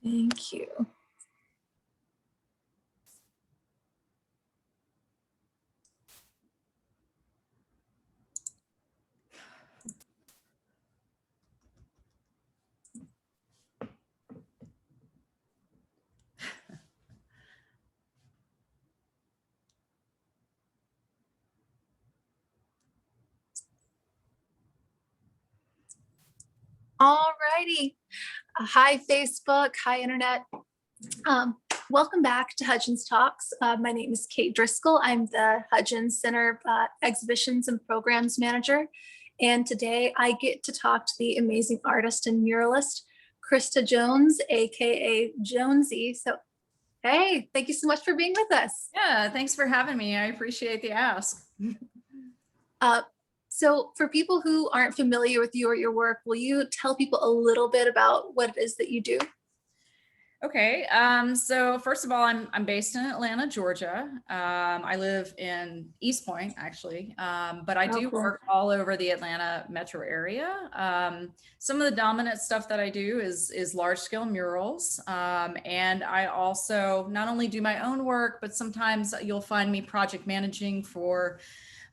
Thank you. All righty. Hi, Facebook. Hi, Internet. Welcome back to Hudgens Talks. My name is Kate Driscoll. I'm the Hudgens Center Exhibitions and Programs Manager. And today I get to talk to the amazing artist and muralist, Krista Jones, AKA Jonesy. So, hey, thank you so much for being with us. Yeah, thanks for having me. I appreciate the ask. So for people who aren't familiar with you or your work, will you tell people a little bit about what it is that you do? Okay, so first of all, I'm based in Atlanta, Georgia. I live in East Point, actually, but I do work all over the Atlanta metro area. Some of the dominant stuff that I do is large-scale murals, and I also not only do my own work, but sometimes you'll find me project managing for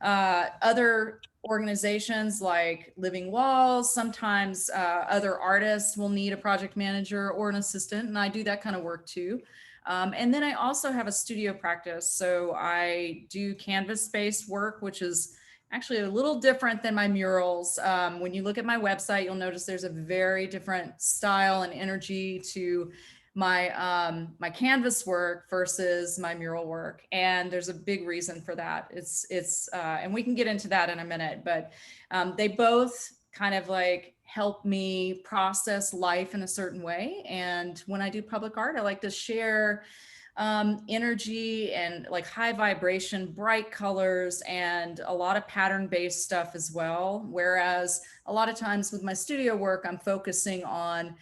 other organizations like Living Walls. Sometimes other artists will need a project manager or an assistant, and I do that kind of work too. And then I also have a studio practice. So I do canvas-based work, which is actually a little different than my murals. When you look at my website, you'll notice there's a very different style and energy to my canvas work versus my mural work, and there's a big reason for that. And we can get into that in a minute, but they both kind of like help me process life in a certain way. And when I do public art, I like to share energy and like high vibration, bright colors, and a lot of pattern-based stuff as well. Whereas a lot of times with my studio work, I'm focusing on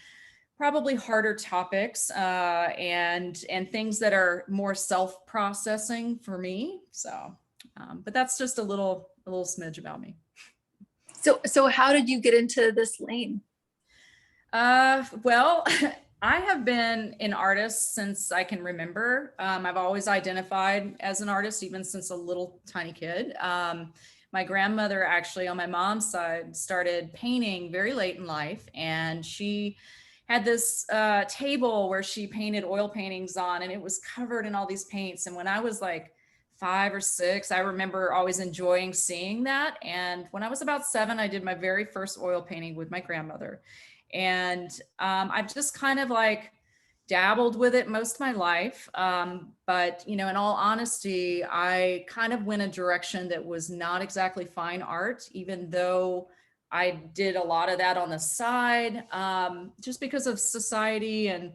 probably harder topics and things that are more self-processing for me. So, but that's just a little smidge about me. So how did you get into this lane? Well, I have been an artist since I can remember. I've always identified as an artist, even since a little tiny kid. My grandmother actually on my mom's side started painting very late in life, and she had this table where she painted oil paintings on, and it was covered in all these paints. And when I was like 5 or 6, I remember always enjoying seeing that. And when I was about 7, I did my very first oil painting with my grandmother. And I've just kind of like dabbled with it most of my life. But, you know, in all honesty, I kind of went a direction that was not exactly fine art, even though I did a lot of that on the side, just because of society and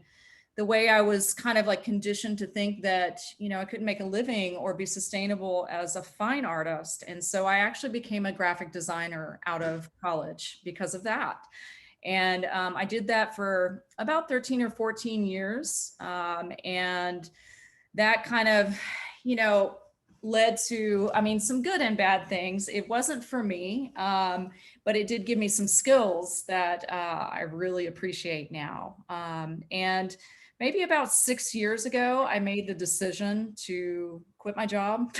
the way I was kind of like conditioned to think that, you know, I couldn't make a living or be sustainable as a fine artist. And so I actually became a graphic designer out of college because of that. And I did that for about 13 or 14 years. And that kind of, you know, led to, I mean, some good and bad things. It wasn't for me, but it did give me some skills that I really appreciate now. And maybe about 6 years ago, I made the decision to quit my job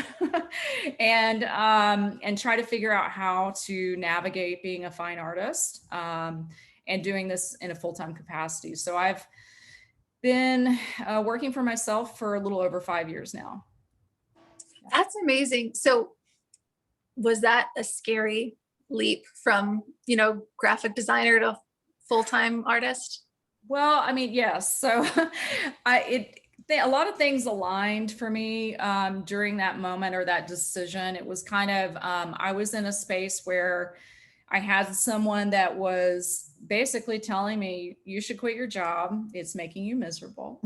and try to figure out how to navigate being a fine artist and doing this in a full-time capacity. So I've been working for myself for a little over 5 years now. That's amazing. So was that a scary leap from, you know, graphic designer to full-time artist? Well, I mean, yes. So a lot of things aligned for me during that moment or that decision. It was kind of, I was in a space where I had someone that was basically telling me, you should quit your job. It's making you miserable.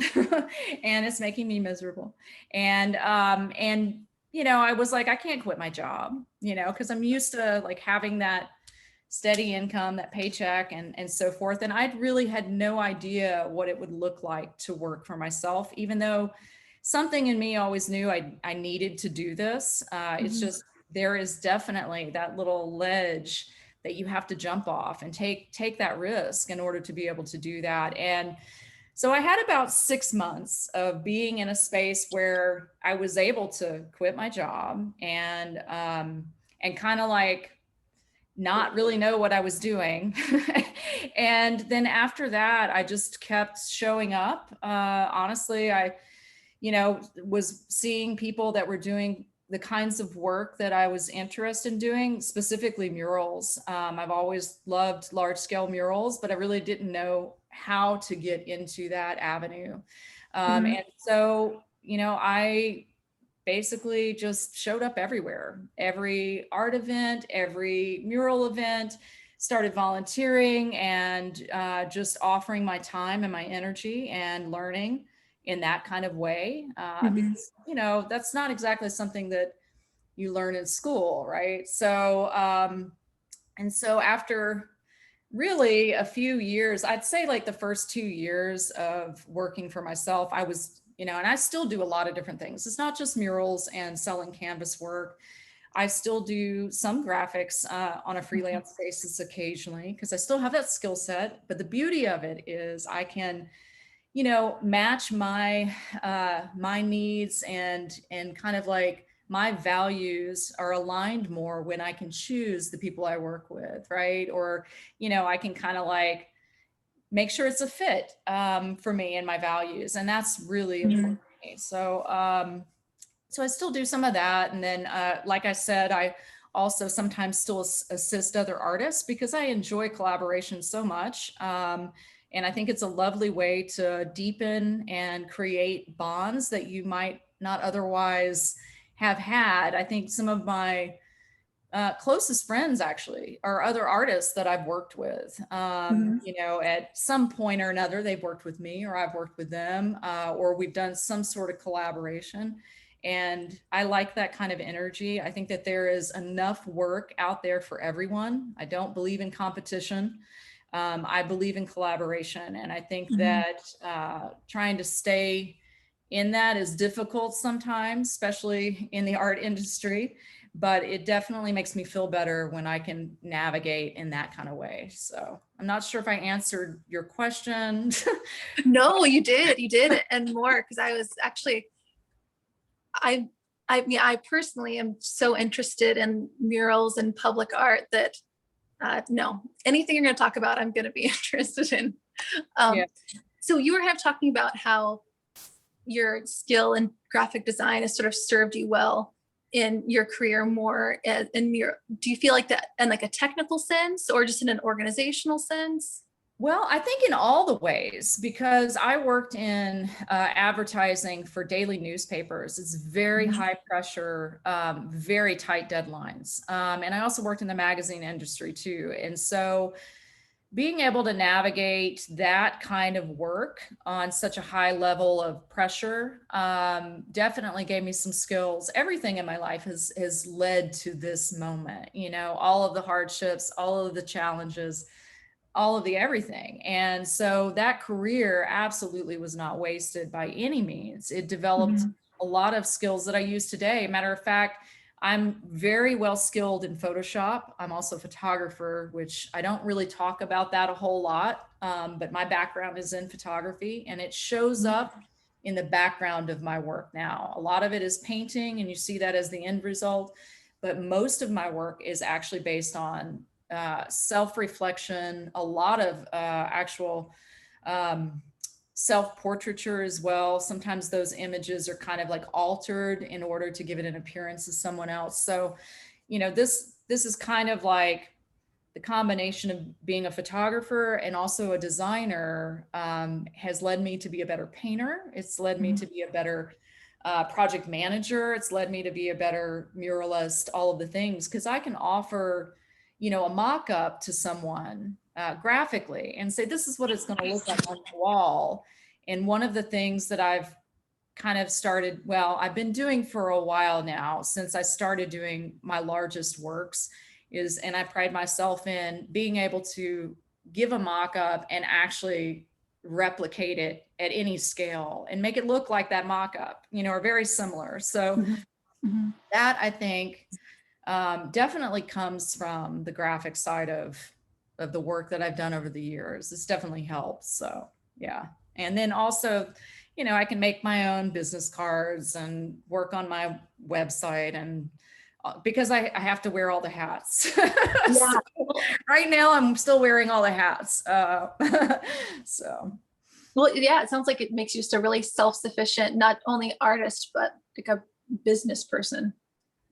And it's making me miserable. And, you know, I was like, I can't quit my job, you know, because I'm used to like having that steady income, that paycheck and so forth. And I really had no idea what it would look like to work for myself, even though something in me always knew I needed to do this. It's just, there is definitely that little ledge that you have to jump off and take that risk in order to be able to do that. And So I had about 6 months of being in a space where I was able to quit my job and kind of like not really know what I was doing. And then after that, I just kept showing up. Honestly, I was seeing people that were doing the kinds of work that I was interested in doing, specifically murals. I've always loved large scale murals, but I really didn't know how to get into that avenue. Mhm. And so, I basically just showed up everywhere, every art event, every mural event, started volunteering and just offering my time and my energy and learning in that kind of way. Mhm. Because that's not exactly something that you learn in school, right? So after really a few years, I'd say like the first 2 years of working for myself, I was, and I still do a lot of different things. It's not just murals and selling canvas work. I still do some graphics on a Mhm. freelance basis occasionally because I still have that skill set. But the beauty of it is I can match my needs and kind of like my values are aligned more when I can choose the people I work with, right? Or I can kind of like make sure it's a fit for me and my values, and that's really Mhm. important to me. So I still do some of that, and then like I said, I also sometimes still assist other artists because I enjoy collaboration so much. And I think it's a lovely way to deepen and create bonds that you might not otherwise have had. I think some of my closest friends actually are other artists that I've worked with. Mhm. At some point or another, they've worked with me or I've worked with them, or we've done some sort of collaboration. And I like that kind of energy. I think that there is enough work out there for everyone. I don't believe in competition. I believe in collaboration. And I think Mhm. that trying to stay in that is difficult sometimes, especially in the art industry, but it definitely makes me feel better when I can navigate in that kind of way. So I'm not sure if I answered your question. No, you did, and more because I was actually I mean I personally am so interested in murals and public art that no, anything you're going to talk about, I'm going to be interested in. Yeah. Um, so you were kind of talking about how your skill in graphic design has sort of served you well in your career more in your, do you feel like that in like a technical sense or just in an organizational sense? Well, I think in all the ways, because I worked in advertising for daily newspapers. It's very Mhm. high pressure, very tight deadlines. And I also worked in the magazine industry too. And so being able to navigate that kind of work on such a high level of pressure definitely gave me some skills. Everything in my life has led to this moment, all of the hardships, all of the challenges, all of the everything. And so that career absolutely was not wasted by any means. It developed Mhm. a lot of skills that I use today. Matter of fact, I'm very well skilled in Photoshop. I'm also a photographer, which I don't really talk about that a whole lot. But my background is in photography and it shows Mhm. up in the background of my work now. A lot of it is painting, and you see that as the end result. But most of my work is actually based on self-reflection, a lot of actual um, self-portraiture as well. Sometimes those images are kind of like altered in order to give it an appearance as someone else. So, this is kind of like the combination of being a photographer and also a designer has led me to be a better painter. It's led me to Mhm. be a better project manager. It's led me to be a better muralist, all of the things, because I can offer, a mock up to someone graphically and say, this is what it's going to look like on the wall. And one of the things that I've kind of started, well, I've been doing for a while now, since I started doing my largest works, and I pride myself in being able to give a mock up and actually replicate it at any scale and make it look like that mock up, or very similar. So Mhm. Mhm. that I think definitely comes from the graphic side of the work that I've done over the years. It's definitely helped. So yeah. And then also, I can make my own business cards and work on my website, and because I have to wear all the hats. Yeah. So right now I'm still wearing all the hats. So. Well, yeah, it sounds like it makes you just a really self-sufficient, not only artist, but like a business person.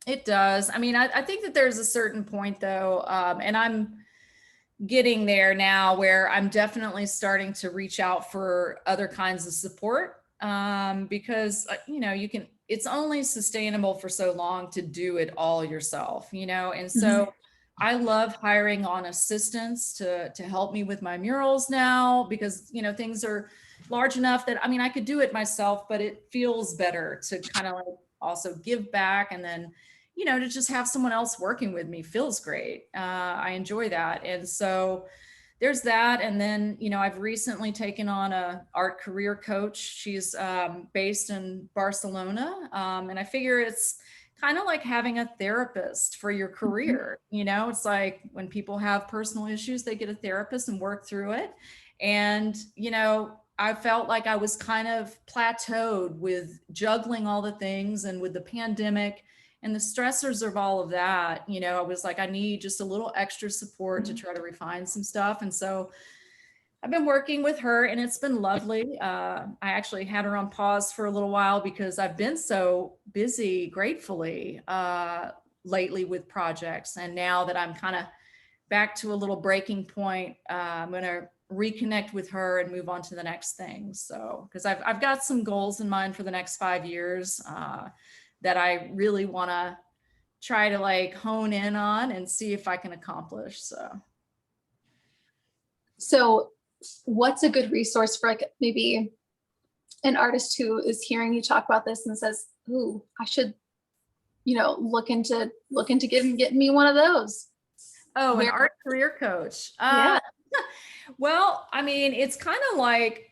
It does. I mean, I think that there's a certain point though, and I'm getting there now where I'm definitely starting to reach out for other kinds of support, because it's only sustainable for so long to do it all yourself, and so I love hiring on assistants to help me with my murals now, because things are large enough that I could do it myself, but it feels better to kind of like also give back, and then to just have someone else working with me feels great. I enjoy that. And so there's that. And then, I've recently taken on a art career coach. She's based in Barcelona. And I figure it's kind of like having a therapist for your career. It's like when people have personal issues, they get a therapist and work through it. And, I felt like I was kind of plateaued with juggling all the things, and with the pandemic and the stressors of all of that, I was like, I need just a little extra support to try to refine some stuff. And so I've been working with her, and it's been lovely. I actually had her on pause for a little while because I've been so busy, gratefully, lately with projects. And now that I'm kind of back to a little breaking point, I'm going to reconnect with her and move on to the next thing. So, because I've got some goals in mind for the next 5 years, that I really want to try to like hone in on and see if I can accomplish. So what's a good resource for like maybe an artist who is hearing you talk about this and says, ooh, I should, look into getting me one of those? Oh, an art career coach. Yeah. Well, it's kind of like,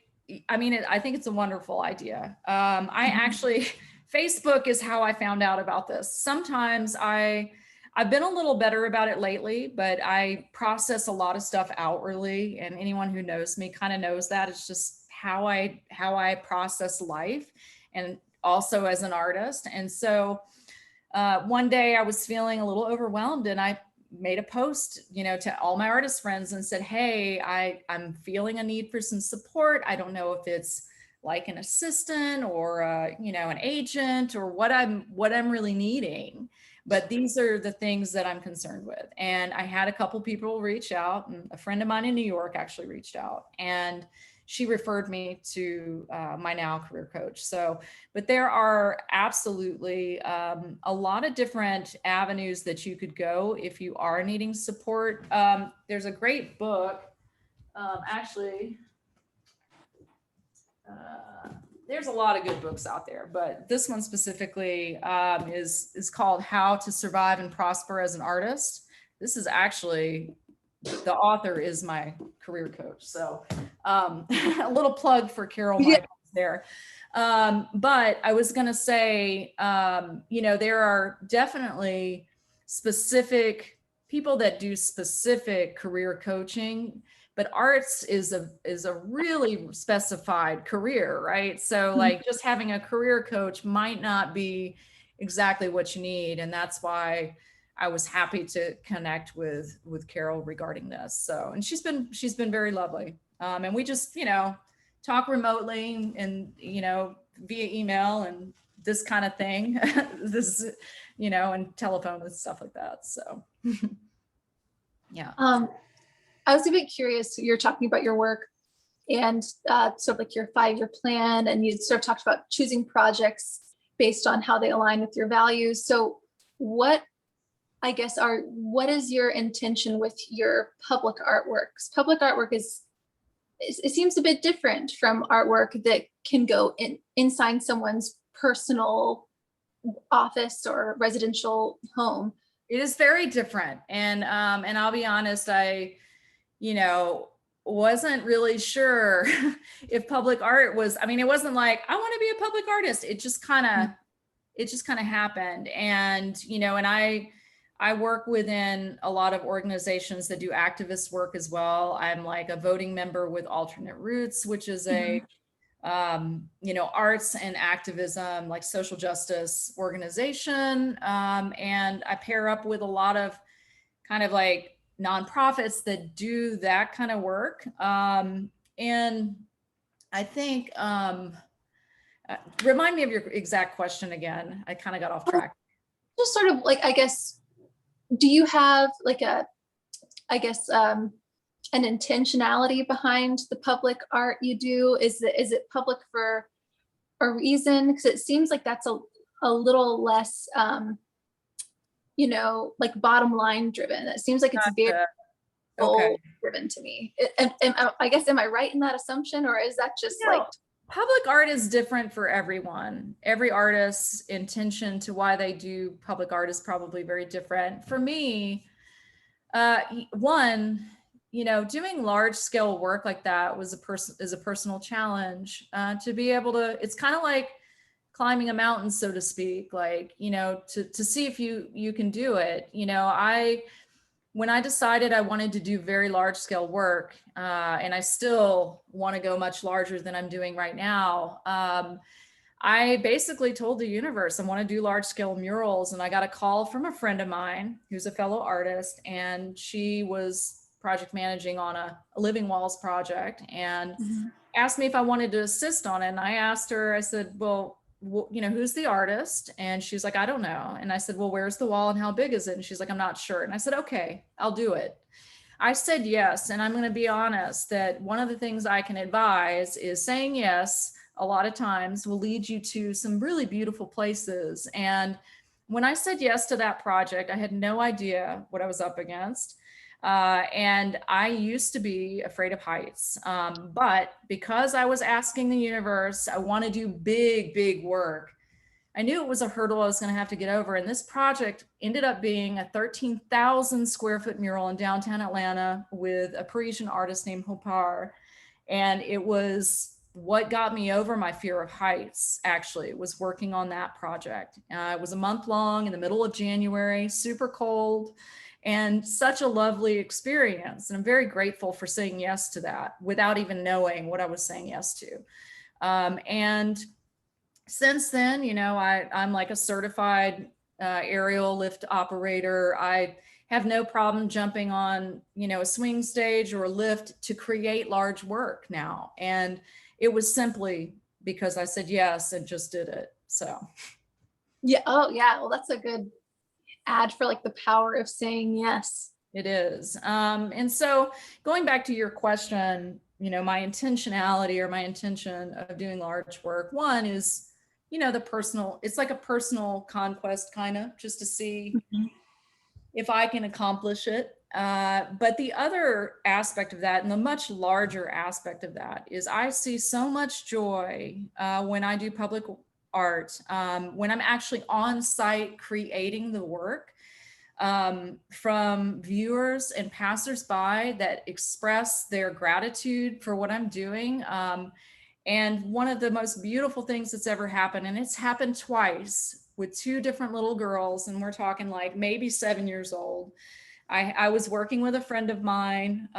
I think it's a wonderful idea. I actually, Facebook is how I found out about this. Sometimes I've been a little better about it lately, but I process a lot of stuff outwardly, and anyone who knows me kind of knows that. It's just how I process life, and also as an artist. And so one day I was feeling a little overwhelmed, and I made a post, to all my artist friends and said, hey, I'm feeling a need for some support. I don't know if it's like an assistant or an agent, or what I'm really needing, but these are the things that I'm concerned with. And I had a couple people reach out, and a friend of mine in New York actually reached out, and she referred me to my now career coach. So, but there are absolutely a lot of different avenues that you could go if you are needing support. There's a great book, actually. There's a lot of good books out there, but this one specifically is called How to Survive and Prosper as an Artist. This is actually, the author is my career coach. So a little plug for Carol Michaels there. But I was going to say, there are definitely specific people that do specific career coaching, but arts is a really specified career, right? So like just having a career coach might not be exactly what you need. And that's why I was happy to connect with Carol regarding this. So, and she's been very lovely. And we just, talk remotely and, via email and this kind of thing, and telephone and stuff like that. So, yeah. I was a bit curious. You're talking about your work and sort of like your 5-year plan, and you sort of talked about choosing projects based on how they align with your values. So what is your intention with your public artwork? 'Cause public artwork it seems a bit different from artwork that can go inside someone's personal office or residential home. It is very different. And I'll be honest, I wasn't really sure if public art was, it wasn't like, I want to be a public artist. It just kind of happened. And, and I work within a lot of organizations that do activist work as well. I'm like a voting member with Alternate Roots, which is a arts and activism, like social justice organization. And I pair up with a lot of kind of like nonprofits that do that kind of work. And I think, remind me of your exact question again. I kind of got off track. Just sort of like, I guess, do you have like an intentionality behind the public art you do? Is it public for a reason? Because it seems like that's a little less, like bottom line driven. It seems like it's very Gotcha. Okay. goal driven to me. I guess, am I right in that assumption, or is that just like? Public art is different for everyone. Every artist's intention to why they do public art is probably very different. For me, one, doing large scale work like that is a personal challenge. To be able to, it's kind of like climbing a mountain, so to speak, like, to see if you can do it. When I decided I wanted to do very large scale work, and I still want to go much larger than I'm doing right now, I basically told the universe I want to do large scale murals. And I got a call from a friend of mine who's a fellow artist, and she was project managing on a Living Walls project, and asked me if I wanted to assist on it. And I asked her, I said, well, who's the artist? And she's like, I don't know. And I said, well, where's the wall and how big is it? And she's like, I'm not sure. And I said, okay, I'll do it. I said yes. And I'm going to be honest that one of the things I can advise is saying yes a lot of times will lead you to some really beautiful places. And when I said yes to that project, I had no idea what I was up against. And I used to be afraid of heights. But because I was asking the universe, I want to do big, big work, I knew it was a hurdle I was going to have to get over. And this project ended up being a 13,000 square foot mural in downtown Atlanta with a Parisian artist named Hopar. And it was what got me over my fear of heights, actually, was working on that project. It was a month long in the middle of January, super cold, and such a lovely experience. And I'm very grateful for saying yes to that without even knowing what I was saying yes to. And since then, I'm like a certified aerial lift operator. I have no problem jumping on, a swing stage or a lift to create large work now. And it was simply because I said yes and just did it. So. Yeah. Oh yeah. Well, that's a good ad for like the power of saying yes. It is. And so going back to your question, my intentionality or my intention of doing large work, one is, the personal, it's like a personal conquest kind of, just to see if I can accomplish it. But the other aspect of that, and the much larger aspect of that, is I see so much joy when I do public art, when I'm actually on site creating the work, from viewers and passersby that express their gratitude for what I'm doing. And one of the most beautiful things that's ever happened, and it's happened twice with two different little girls, and we're talking like maybe 7 years old. I was working with a friend of mine,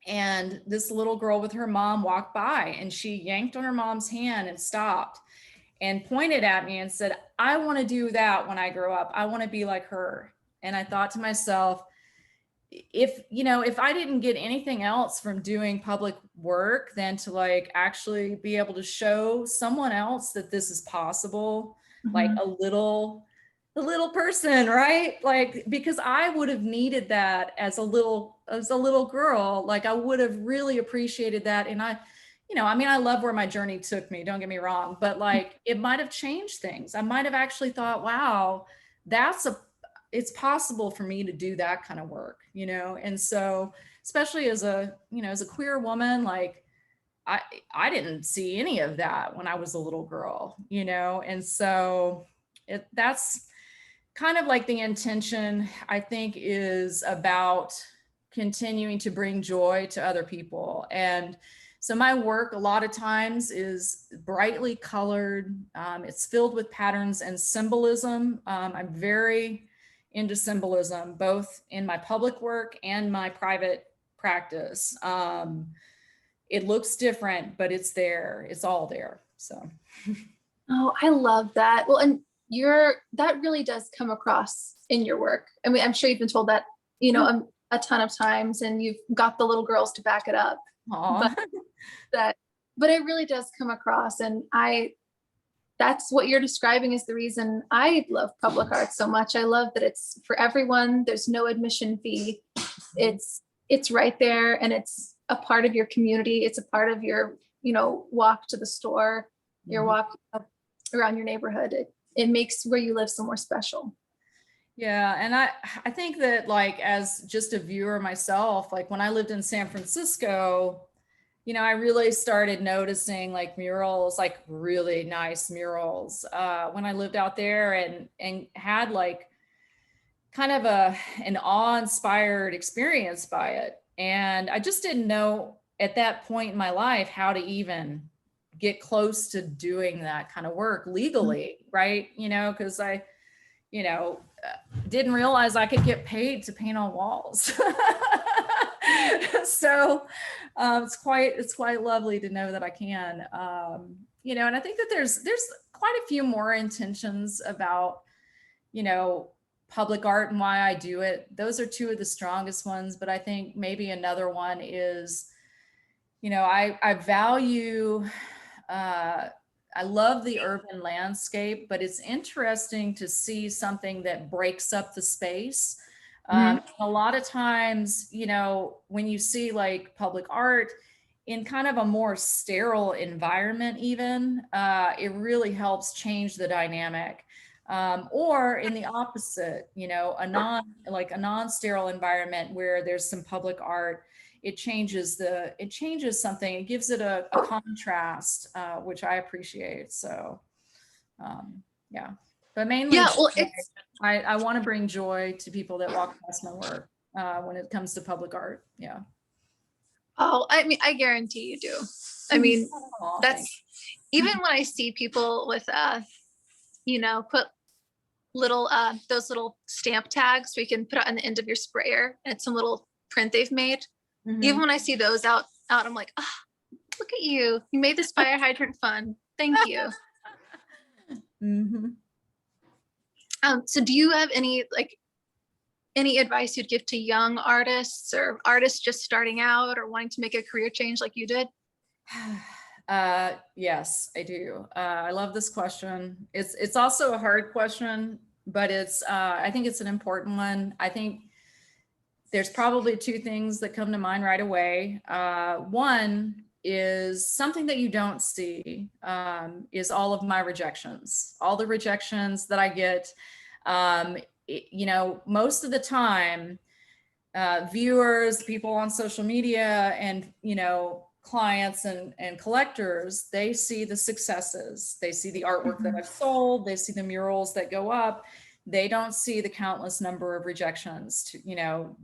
and this little girl with her mom walked by, and she yanked on her mom's hand and stopped and pointed at me and said, I want to do that when I grow up. I want to be like her. And I thought to myself, if I didn't get anything else from doing public work than to like actually be able to show someone else that this is possible, like a little person, right? Like, because I would have needed that as a little girl. Like, I would have really appreciated that. And I love where my journey took me, don't get me wrong, but like, it might have changed things. I might have actually thought, wow, it's possible for me to do that kind of work, And so, especially as a queer woman, like I didn't see any of that when I was a little girl, And so that's kind of like the intention, I think, is about continuing to bring joy to other people. And so my work a lot of times is brightly colored. It's filled with patterns and symbolism. I'm very into symbolism, both in my public work and my private practice. it looks different, but it's there. It's all there. So. Oh, I love that. Well, and that really does come across in your work. I mean, I'm sure you've been told that, a ton of times, and you've got the little girls to back it up. Aw. But it really does come across. And that's what you're describing is the reason I love public art so much. I love that it's for everyone. There's no admission fee. It's right there, and it's a part of your community. It's a part of your, walk to the store, your walk around your neighborhood. It makes where you live somewhere special. Yeah. And I think that, like, as just a viewer myself, like when I lived in San Francisco, I really started noticing like murals, like really nice murals, when I lived out there, and had like kind of an awe-inspired experience by it. And I just didn't know at that point in my life how to even get close to doing that kind of work legally, right? Because I, didn't realize I could get paid to paint on walls. So it's quite lovely to know that I can, and I think that there's quite a few more intentions about, public art and why I do it. Those are two of the strongest ones, but I think maybe another one is, I value, I love the urban landscape, but it's interesting to see something that breaks up the space. A lot of times, when you see like public art in kind of a more sterile environment, even, it really helps change the dynamic. Or in the opposite, a non-sterile environment where there's some public art, it changes something. It gives it a contrast, which I appreciate. So, yeah, but mainly, Yeah, well, I want to bring joy to people that walk past my work, when it comes to public art. Yeah. oh, I mean, I guarantee you do. I mean, Aw, that's thanks. even when I see people with, put little, those little stamp tags so you can put it on the end of your sprayer, and it's some little print they've made. Even when I see those out, I'm like, oh, look at you. You made this fire hydrant fun. Thank you. So do you have any advice you'd give to young artists or artists just starting out or wanting to make a career change like you did? Yes, I do. I love this question. It's also a hard question, but I think it's an important one. I think there's probably two things that come to mind right away. One is something that you don't see, is all of my rejections, all the rejections that I get. Most of the time, viewers, people on social media, and, clients and collectors, they see the successes. They see the artwork that I've sold. They see the murals that go up. They don't see the countless number of rejections,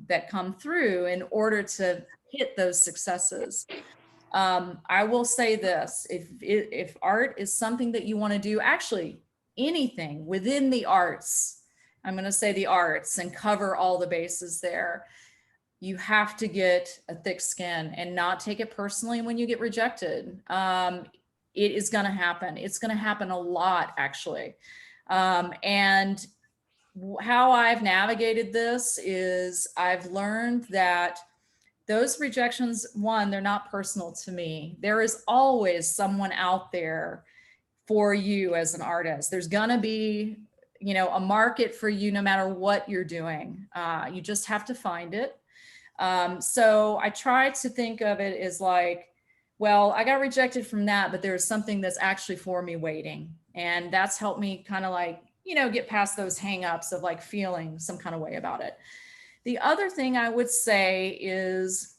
that come through in order to hit those successes. I will say this: if art is something that you want to do, actually anything within the arts, I'm going to say the arts and cover all the bases there, you have to get a thick skin and not take it personally when you get rejected. It is going to happen. It's going to happen a lot, actually. And how I've navigated this is I've learned that those rejections, one, they're not personal to me. There is always someone out there for you as an artist. There's going to be, a market for you no matter what you're doing. You just have to find it. So I try to think of it as like, well, I got rejected from that, but there's something that's actually for me waiting. And that's helped me kind of like, get past those hangups of like feeling some kind of way about it. The other thing I would say is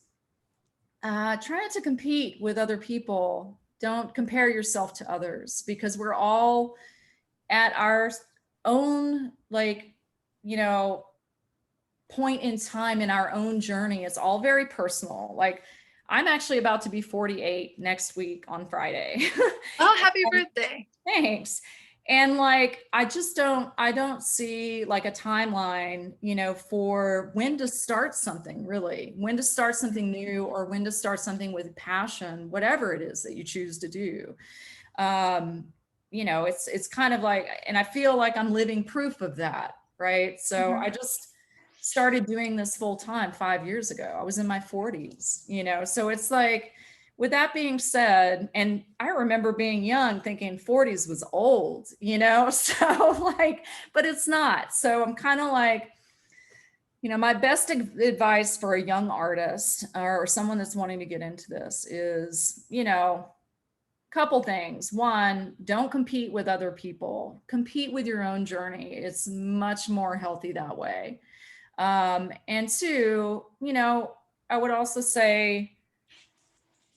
try not to compete with other people. Don't compare yourself to others, because we're all at our own, like, point in time in our own journey. It's all very personal. Like, I'm actually about to be 48 next week on Friday. Oh, happy birthday. Thanks. And like, I don't see like a timeline, for when to start something, really, when to start something new, or when to start something with passion, whatever it is that you choose to do. It's kind of like, and I feel like I'm living proof of that. Right. So I just started doing this full time 5 years ago. I was in my 40s, so it's like, with that being said, and I remember being young thinking 40s was old, so like, but it's not. So I'm kind of like, my best advice for a young artist or someone that's wanting to get into this is, couple things. One, don't compete with other people. Compete with your own journey. It's much more healthy that way. And two, I would also say,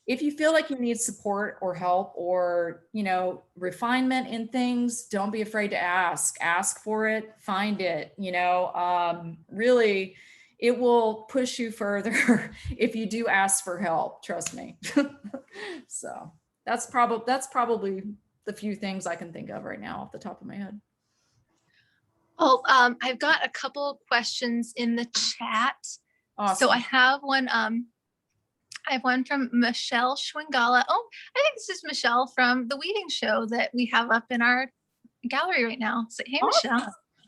if you feel like you need support or help or, refinement in things, don't be afraid to ask for it, find it, really, it will push you further if you do ask for help, trust me. So that's probably the few things I can think of right now off the top of my head. Oh, I've got a couple questions in the chat. Awesome. So I have one from Michelle Schwingala. Oh, I think this is Michelle from the Weaving Show that we have up in our gallery right now. So, hey, Awesome.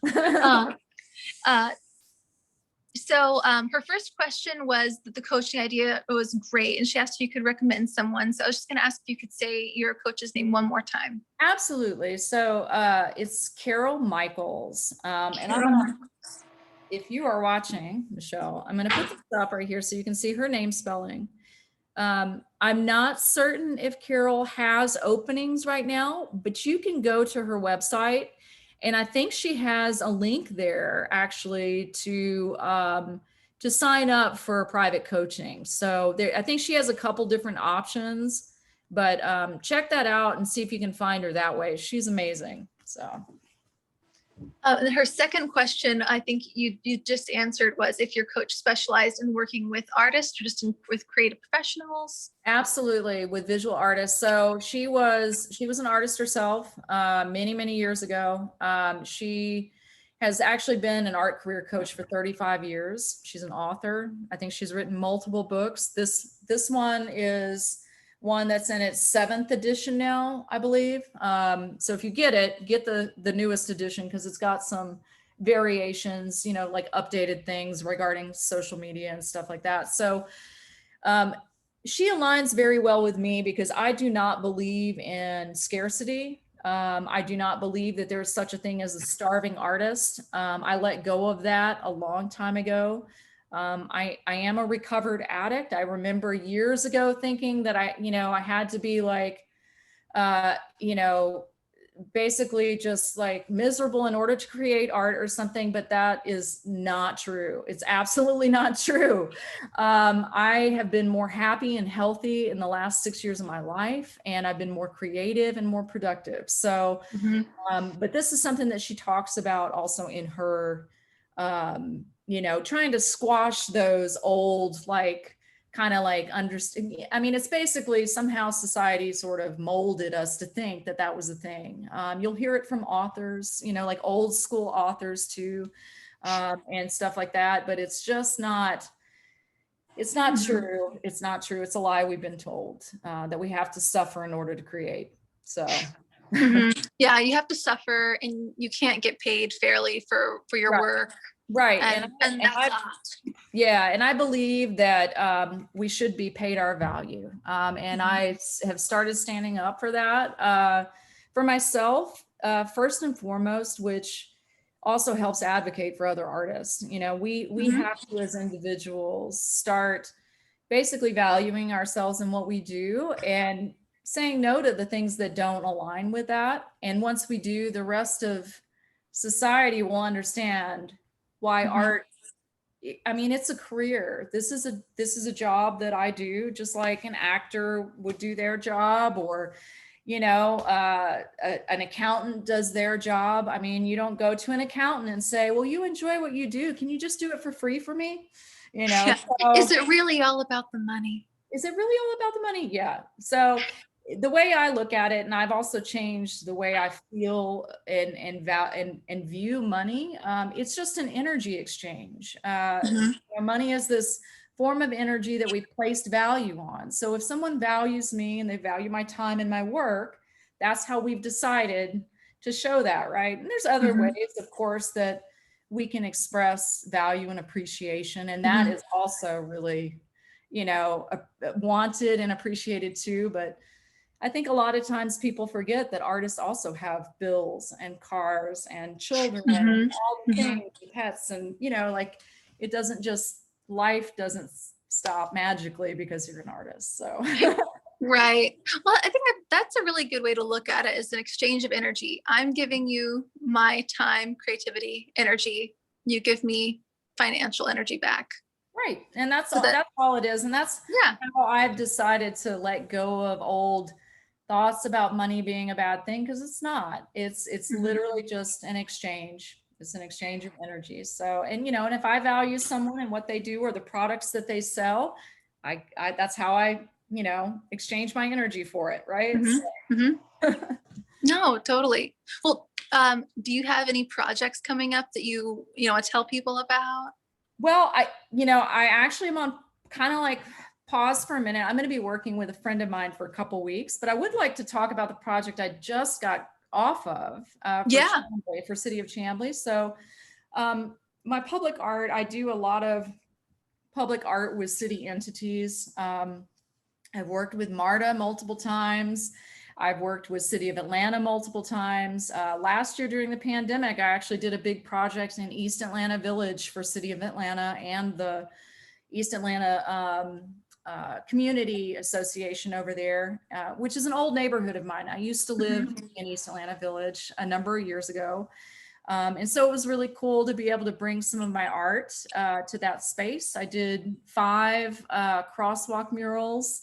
Michelle. So her first question was that the coaching idea was great, and she asked if you could recommend someone. So I was just going to ask if you could say your coach's name one more time. Absolutely. So it's Carol Michaels. If you are watching, Michelle, I'm going to put this up right here so you can see her name spelling. I'm not certain if Carol has openings right now, but you can go to her website, and I think she has a link there actually to sign up for private coaching. So I think she has a couple different options, but check that out and see if you can find her that way. She's amazing. So. And her second question, I think you just answered, was if your coach specialized in working with artists or just with creative professionals. Absolutely, with visual artists. So she was an artist herself many years ago. She has actually been an art career coach for 35 years. She's an author. I think she's written multiple books. This one is one that's in its 7th edition now, I believe. So if you get the newest edition, because it's got some variations, like updated things regarding social media and stuff like that. So she aligns very well with me because I do not believe in scarcity. I do not believe that there's such a thing as a starving artist. I let go of that a long time ago. I am a recovered addict. I remember years ago thinking that I had to be like, basically just like miserable in order to create art or something, but that is not true. It's absolutely not true. I have been more happy and healthy in the last 6 years of my life, and I've been more creative and more productive. So, but this is something that she talks about also in her, trying to squash those old, understand. I mean, it's basically somehow society sort of molded us to think that that was a thing. You'll hear it from authors, like old school authors too, and stuff like that, but it's just not, it's not true. It's not true. It's a lie we've been told, that we have to suffer in order to create. So. Yeah, you have to suffer and you can't get paid fairly for your work. Right. And that's yeah. And I believe that we should be paid our value. And I have started standing up for that for myself, first and foremost, which also helps advocate for other artists. We have to, as individuals, start basically valuing ourselves and what we do and saying no to the things that don't align with that. And once we do, the rest of society will understand why art, I mean, it's a career. This is a job that I do, just like an actor would do their job, or an accountant does their job. I mean, you don't go to an accountant and say, well, you enjoy what you do, can you just do it for free for me? So, is it really all about the money? Is it really all about the money? Yeah. So the way I look at it, and I've also changed the way I feel and view money. It's just an energy exchange. Mhm. Money is this form of energy that we've placed value on. So if someone values me and they value my time and my work, that's how we've decided to show that, right? And there's other Mhm. ways, of course, that we can express value and appreciation, and that Mhm. is also really, wanted and appreciated too. But I think a lot of times people forget that artists also have bills and cars and children and Mhm. all the Mhm. things, and pets, and like it doesn't just, life doesn't stop magically because you're an artist. So Right. Well, I think that's a really good way to look at it, as an exchange of energy. I'm giving you my time, creativity, energy. You give me financial energy back. right, and that's So all. that, That's all it is, and that's yeah. how I've decided to let go of old thoughts about money being a bad thing, because it's not. It's Mhm. literally just an exchange. It's an exchange of energy. So, and if I value someone and what they do or the products that they sell, I that's how I exchange my energy for it, right? Mhm. Mhm. So, No, totally. Well, do you have any projects coming up that want to tell people about? well, I actually am on kind of like pause for a minute. I'm going to be working with a friend of mine for a couple weeks, but I would like to talk about the project I just got off of for Yeah. Chambly, for City of Chambly. So, my public art, I do a lot of public art with city entities. I've worked with MARTA multiple times. I've worked with City of Atlanta multiple times. Last year during the pandemic, I actually did a big project in East Atlanta Village for City of Atlanta and the East Atlanta Community Association over there, which is an old neighborhood of mine. I used to live Mhm. in East Atlanta Village a number of years ago. And so it was really cool to be able to bring some of my art to that space. I did 5 crosswalk murals,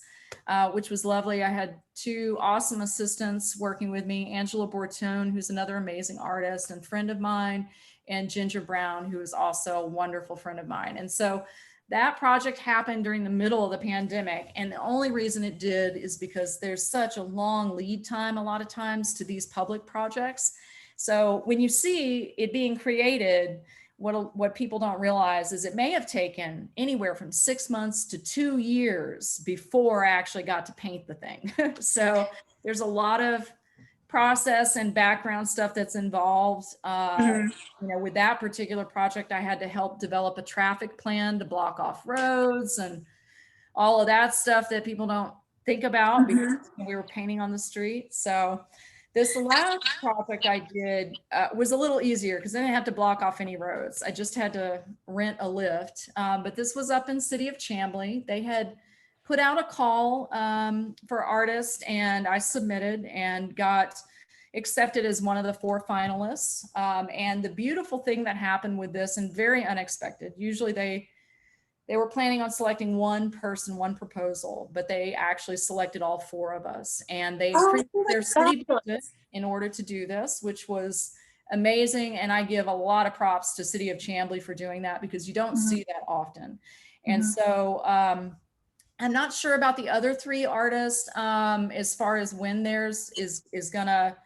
which was lovely. I had 2 awesome assistants working with me, Angela Bortone, who's another amazing artist and friend of mine, and Ginger Brown, who is also a wonderful friend of mine. And so that project happened during the middle of the pandemic. And the only reason it did is because there's such a long lead time a lot of times to these public projects. So when you see it being created, what people don't realize is it may have taken anywhere from 6 months to 2 years before I actually got to paint the thing. So there's a lot of process and background stuff that's involved. Mhm. With that particular project, I had to help develop a traffic plan to block off roads and all of that stuff that people don't think about because Mhm. we were painting on the street. So this last project I did was a little easier because I didn't have to block off any roads. I just had to rent a lift. But this was up in City of Chambly. They had put out a call for artists, and I submitted and got accepted as one of the 4 finalists. And the beautiful thing that happened with this, and very unexpected, usually they were planning on selecting one person, one proposal, but they actually selected all 4 of us, and they Oh, increased their that's city budget fabulous. in order to do this, which was amazing. And I give a lot of props to City of Chambly for doing that because you don't Mhm. see that often. And Mhm. so I'm not sure about the other 3 artists as far as when theirs is gonna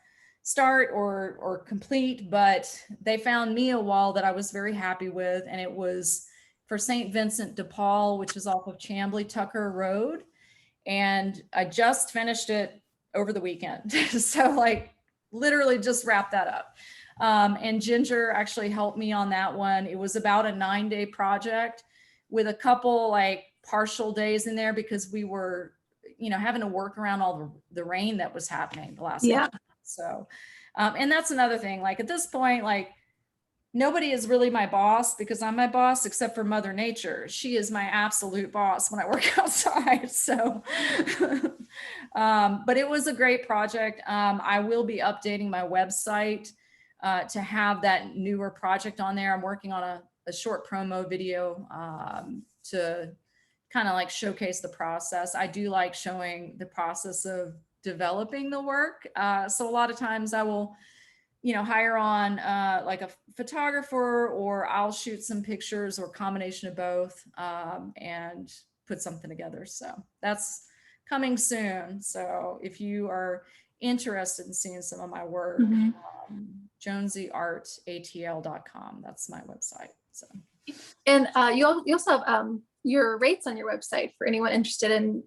start or complete, but they found me a wall that I was very happy with, and it was for St. Vincent de Paul, which is off of Chambly Tucker Road, and I just finished it over the weekend. So like literally just wrapped that up. And Ginger actually helped me on that one. It was about a 9-day project with a couple like partial days in there because we were, having to work around all the rain that was happening the last Yeah. couple of months. So, and that's another thing. Like at this point, like nobody is really my boss because I'm my boss except for Mother Nature. She is my absolute boss when I work outside. So, but it was a great project. I will be updating my website to have that newer project on there. I'm working on a short promo video to kind of like showcase the process. I do like showing the process of developing the work. So a lot of times I will hire on like a photographer, or I'll shoot some pictures or combination of both and put something together. So coming soon. So if you are interested in seeing some of my work, Mhm. jonesyartatl.com. That's my website. So. And you also have your rates on your website for anyone interested in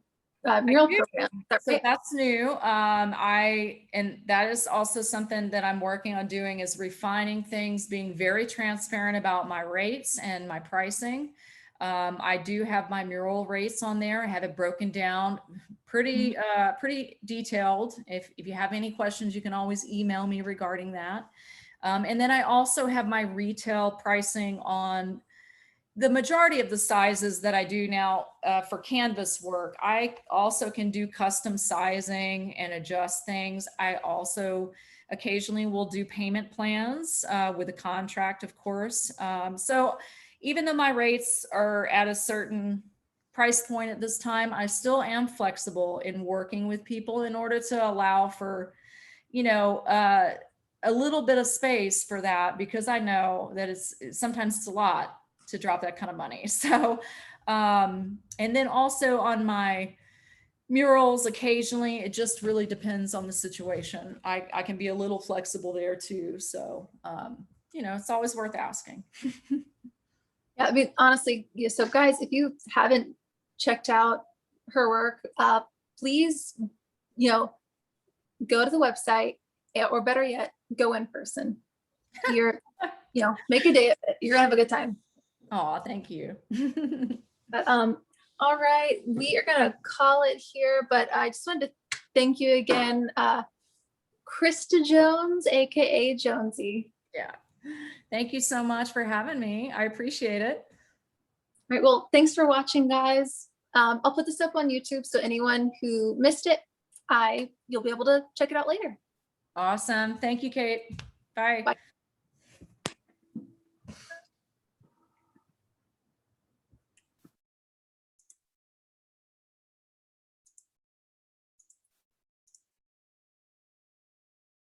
mural program. Is that So right? that's new. And that is also something that I'm working on doing, is refining things, being very transparent about my rates and my pricing. I do have my mural rates on there. I have it broken down pretty detailed. If you have any questions, you can always email me regarding that. And then I also have my retail pricing on the majority of the sizes that I do now for canvas work. I also can do custom sizing and adjust things. I also occasionally will do payment plans with a contract, of course. So even though my rates are at a certain price point at this time, I still am flexible in working with people in order to allow for, a little bit of space for that, because I know that sometimes it's a lot to drop that kind of money. So, and then also on my murals, occasionally, it just really depends on the situation. I can be a little flexible there too. So, it's always worth asking. Yeah, I mean, honestly, yeah, so guys, if you haven't checked out her work, please, go to the website, or better yet, go in person. Make a day of it. You're gonna have a good time. Oh, thank you. But all right, we are gonna call it here, but I just wanted to thank you again, Krista Jones, aka Jonesy. Yeah. Thank you so much for having me. I appreciate it. All right, well, thanks for watching, guys. I'll put this up on YouTube, so anyone who missed it, you'll be able to check it out later. Awesome. Thank you, Kate. Bye. Bye.